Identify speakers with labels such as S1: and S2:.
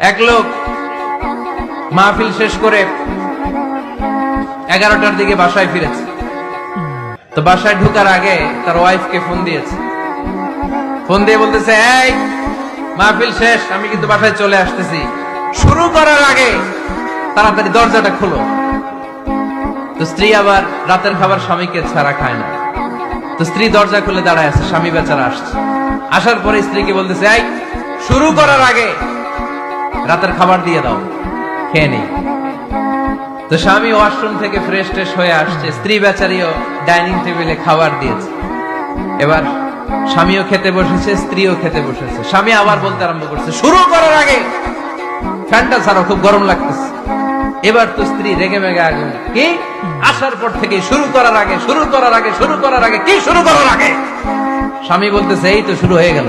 S1: এক লোক মাহফিল শেষ করে 11টার দিকে বাসায় ফিরেছে। তো বাসায় ঢোকার আগে তার ওয়াইফকে ফোন দিয়েছে। ফোন দিয়ে বলতেছে, এই মাহফিল শেষ, আমি কিন্তু বাসায় চলে আসতেছি, শুরু করার আগে তাড়াতাড়ি দরজাটা খোলো। তো স্ত্রী আবার রাতের খাবার স্বামীকে ছাড়া খায় না। তো স্ত্রী দরজা খুলে দাঁড়ায় আছে, স্বামী বেচারা আসছে। আসার পরে স্ত্রীকে বলতেছে, এই শুরু করার আগে রাতের খাবার দিয়ে দাও, খেয়ে নেই। তো স্বামী ওয়াশরুম থেকে ফ্রেশ ট্রেশ হয়ে আসছে, স্ত্রী বেচারিও ডাইনিং টেবিলে খাবার দিয়েছে। এবার স্বামীও খেতে বসেছে, স্ত্রীও খেতে বসেছে। স্বামী আবার বলতে আরম্ভ করছে, শুরু করার আগে ফ্যানটা ছাড়ো, খুব গরম লাগতেছে। এবার তো স্ত্রী রেগে মেগে আগুন, কি আসার পর থেকে শুরু করার আগে শুরু করার আগে শুরু করার আগে কি শুরু করার আগে? স্বামী বলতেছে, এই তো শুরু হয়ে গেল।